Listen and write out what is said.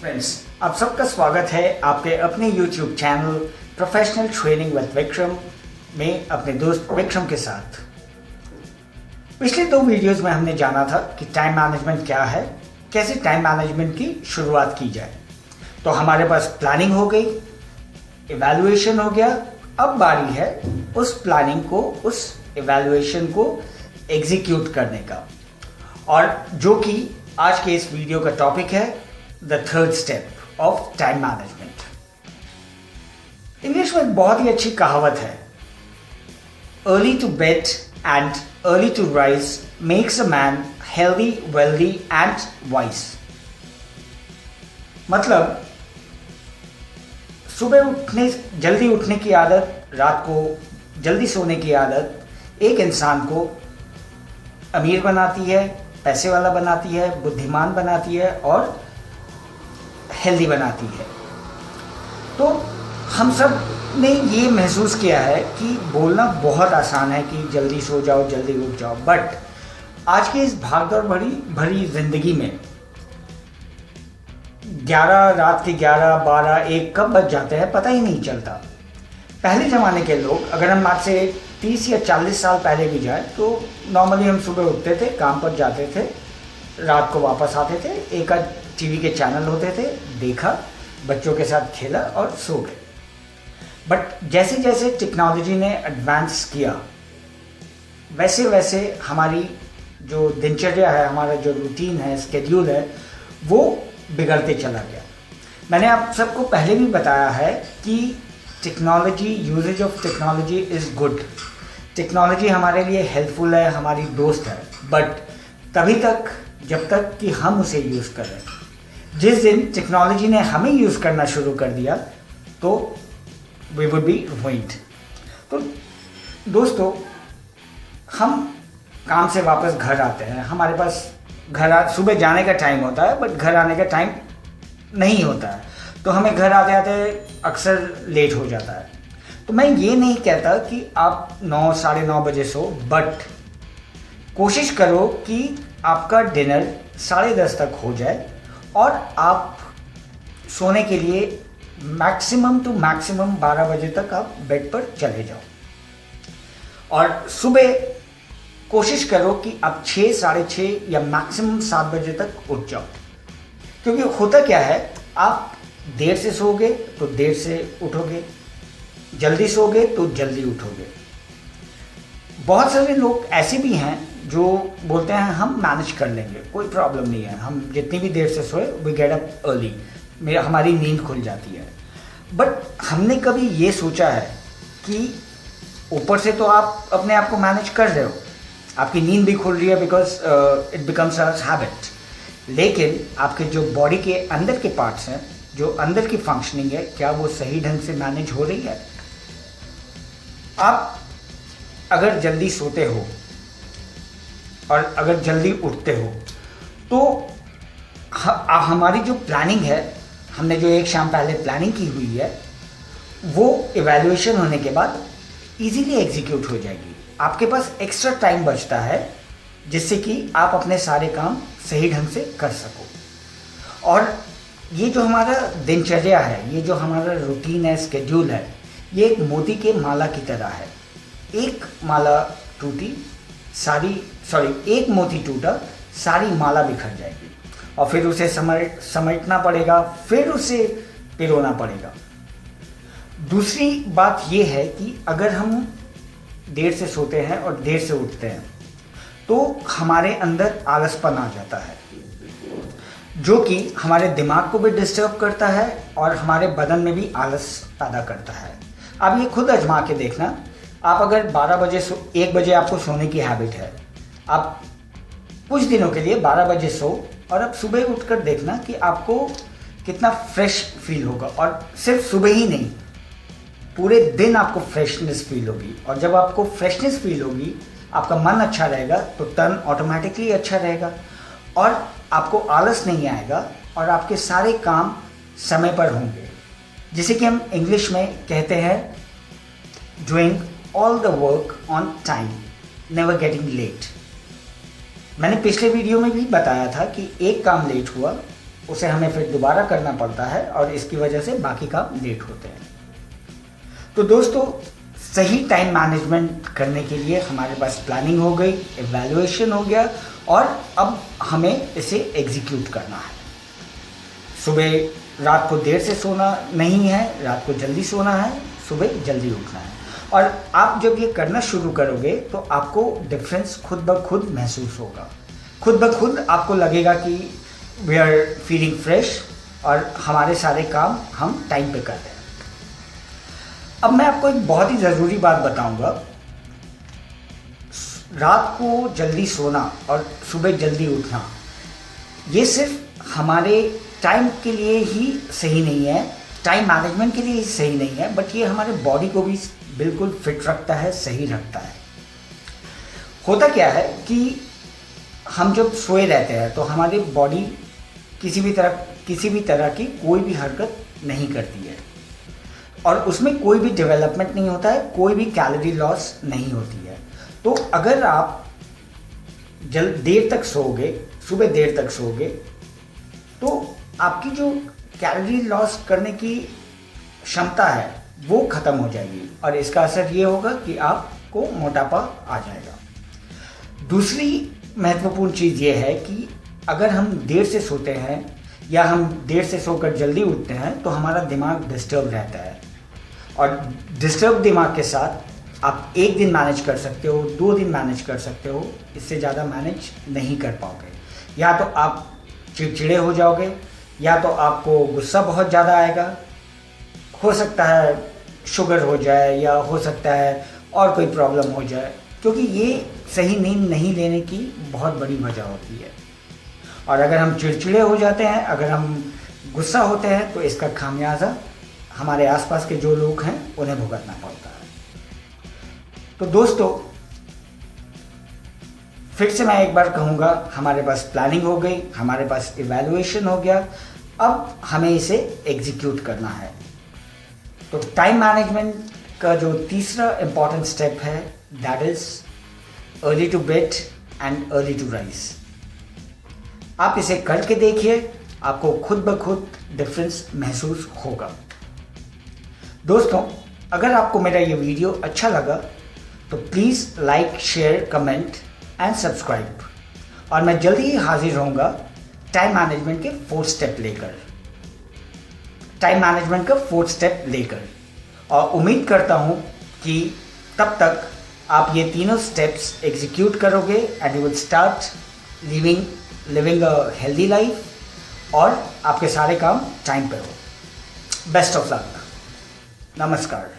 Friends, आप सबका स्वागत है आपके अपने YouTube channel professional training with Vikram में अपने दोस्त विक्रम के साथ। पिछले 2 वीडियोस में हमने जाना था कि टाइम मैनेजमेंट क्या है, कैसे टाइम मैनेजमेंट की शुरुआत की जाए। तो हमारे पास प्लानिंग हो गई, इवैल्यूएशन हो गया। अब बारी है उस प्लानिंग को, उस इवैल्यूएशन को एग्जीक्यूट करने का, और जो कि आज के इस वीडियो का टॉपिक है the third step of time management. English में एक बहुत ही अच्छी कहावत है, early to bed and early to rise makes a man healthy, wealthy and wise. मतलब सुबह जल्दी उठने की आदत, रात को जल्दी सोने की आदत एक इंसान को अमीर बनाती है, पैसे वाला बनाती है, बुद्धिमान बनाती है और हेल्दी बनाती है। तो हम सब ने ये महसूस किया है कि बोलना बहुत आसान है कि जल्दी सो जाओ, जल्दी उठ जाओ, बट आज की इस भागदौड़ भरी जिंदगी में 11 रात के 11, 12, 1 कब बज जाते हैं पता ही नहीं चलता। पहले ज़माने के लोग, अगर हम आज से 30 या 40 साल पहले भी जाए, तो नॉर्मली हम सुबह उठते थे, काम पर जाते थे, रात को वापस आते थे, एक आध टीवी के चैनल होते थे, देखा, बच्चों के साथ खेला और सो गए। बट जैसे जैसे टेक्नोलॉजी ने एडवांस किया, वैसे वैसे हमारी जो दिनचर्या है, हमारा जो रूटीन है, स्केड्यूल है, वो बिगड़ते चला गया। मैंने आप सबको पहले भी बताया है कि technology, uses of technology is good. Technology हमारे लिए हेल्पफुल है, हमारी दोस्त है, बट तभी तक जब तक कि हम उसे यूज़ कर रहे हैं। जिस दिन टेक्नोलॉजी ने हमें यूज़ करना शुरू कर दिया तो वी वुड बी रुइंड। तो दोस्तों, हम काम से वापस घर आते हैं, हमारे पास सुबह जाने का टाइम होता है बट घर आने का टाइम नहीं होता है, तो हमें घर आते आते अक्सर लेट हो जाता है। तो मैं ये नहीं कहता कि आप 9, साढ़े 9 बजे सो, बट कोशिश करो कि आपका डिनर 10:30 तक हो जाए और आप सोने के लिए मैक्सिमम टू मैक्सिमम 12 बजे तक आप बेड पर चले जाओ। और सुबह कोशिश करो कि आप 6, साढ़े 6 या मैक्सिमम 7 बजे तक उठ जाओ। क्योंकि होता क्या है, आप देर से सोओगे तो देर से उठोगे, जल्दी सोओगे तो जल्दी उठोगे। बहुत सारे लोग ऐसे भी हैं जो बोलते हैं हम मैनेज कर लेंगे, कोई प्रॉब्लम नहीं है, हम जितनी भी देर से सोए वी गेट अप अर्ली, हमारी नींद खुल जाती है। बट हमने कभी ये सोचा है कि ऊपर से तो आप अपने आप को मैनेज कर रहे हो, आपकी नींद भी खुल रही है because it becomes a habit, लेकिन आपके जो बॉडी के अंदर के पार्ट्स हैं, जो अंदर की फंक्शनिंग है, क्या वो सही ढंग से मैनेज हो रही है? आप अगर जल्दी सोते हो और अगर जल्दी उठते हो तो हमारी जो प्लानिंग है, हमने जो एक शाम पहले प्लानिंग की हुई है, वो इवैल्यूएशन होने के बाद इजीली एग्जीक्यूट हो जाएगी। आपके पास एक्स्ट्रा टाइम बचता है जिससे कि आप अपने सारे काम सही ढंग से कर सको। और ये जो हमारा दिनचर्या है, ये जो हमारा रूटीन है, स्केड्यूल है, ये एक मोती के माला की तरह है। एक मोती टूटा, सारी माला बिखर जाएगी और फिर उसे समेटना पड़ेगा, फिर उसे पिरोना पड़ेगा। दूसरी बात यह है कि अगर हम देर से सोते हैं और देर से उठते हैं तो हमारे अंदर आलसपन आ जाता है, जो कि हमारे दिमाग को भी डिस्टर्ब करता है और हमारे बदन में भी आलस पैदा करता है। आप ये खुद आजमा के देखना, आप अगर 12 बजे 1 बजे आपको सोने की हैबिट है, आप कुछ दिनों के लिए 12 बजे सो और अब सुबह उठकर देखना कि आपको कितना फ्रेश फील होगा। और सिर्फ सुबह ही नहीं, पूरे दिन आपको फ्रेशनेस फील होगी। और जब आपको फ्रेशनेस फील होगी, आपका मन अच्छा रहेगा तो तन ऑटोमेटिकली अच्छा रहेगा और आपको आलस नहीं आएगा और आपके सारे काम समय पर होंगे, जिसे कि हम इंग्लिश में कहते हैं doing all the work on time, never getting late. मैंने पिछले वीडियो में भी बताया था कि एक काम लेट हुआ उसे हमें फिर दोबारा करना पड़ता है और इसकी वजह से बाकी काम लेट होते हैं। तो दोस्तों, सही टाइम मैनेजमेंट करने के लिए हमारे पास प्लानिंग हो गई, इवैल्यूएशन हो गया और अब हमें इसे एग्जीक्यूट करना है। सुबह रात को देर से सोना नहीं है, रात को जल्दी सोना है, सुबह जल्दी उठना है। और आप जब ये करना शुरू करोगे तो आपको डिफरेंस खुद ब खुद महसूस होगा। खुद ब खुद आपको लगेगा कि वी आर फीलिंग फ्रेश और हमारे सारे काम हम टाइम पे कर रहे हैं। अब मैं आपको एक बहुत ही ज़रूरी बात बताऊंगा। रात को जल्दी सोना और सुबह जल्दी उठना ये सिर्फ हमारे टाइम के लिए ही सही नहीं है, टाइम मैनेजमेंट के लिए ही सही नहीं है, बट ये हमारे बॉडी को भी बिल्कुल फिट रखता है, सही रखता है। होता क्या है कि हम जब सोए रहते हैं तो हमारी बॉडी किसी भी तरह की कोई भी हरकत नहीं करती है और उसमें कोई भी डेवलपमेंट नहीं होता है, कोई भी कैलोरी लॉस नहीं होती है। तो अगर आप देर तक सोओगे, सुबह देर तक सोओगे, तो आपकी जो कैलोरी लॉस करने की क्षमता है वो ख़त्म हो जाएगी और इसका असर ये होगा कि आपको मोटापा आ जाएगा। दूसरी महत्वपूर्ण चीज़ ये है कि अगर हम देर से सोते हैं या हम देर से सोकर जल्दी उठते हैं तो हमारा दिमाग डिस्टर्ब रहता है और डिस्टर्ब दिमाग के साथ आप एक दिन मैनेज कर सकते हो, 2 दिन मैनेज कर सकते हो, इससे ज़्यादा मैनेज नहीं कर पाओगे। या तो आप चिड़चिड़े हो जाओगे या तो आपको गुस्सा बहुत ज़्यादा आएगा, हो सकता है शुगर हो जाए या हो सकता है और कोई प्रॉब्लम हो जाए, क्योंकि ये सही नींद नहीं लेने की बहुत बड़ी वजह होती है। और अगर हम चिड़चिड़े हो जाते हैं, अगर हम गुस्सा होते हैं तो इसका खामियाजा हमारे आसपास के जो लोग हैं उन्हें भुगतना पड़ता है। तो दोस्तों, फिर से मैं एक बार कहूँगा, हमारे पास प्लानिंग हो गई, हमारे पास इवैल्यूएशन हो गया, अब हमें इसे एग्जीक्यूट करना है। तो टाइम मैनेजमेंट का जो तीसरा इम्पॉर्टेंट स्टेप है, that is early to bed and early to rise. आप इसे करके देखिए, आपको खुद ब खुद डिफरेंस महसूस होगा। दोस्तों, अगर आपको मेरा ये वीडियो अच्छा लगा तो please like, share, comment and subscribe. और मैं जल्दी ही हाजिर रहूँगा टाइम मैनेजमेंट के 4 स्टेप लेकर। और उम्मीद करता हूँ कि तब तक आप ये तीनों स्टेप्स एग्जीक्यूट करोगे and you will start living a healthy life और आपके सारे काम टाइम पे हो। Best of luck. नमस्कार।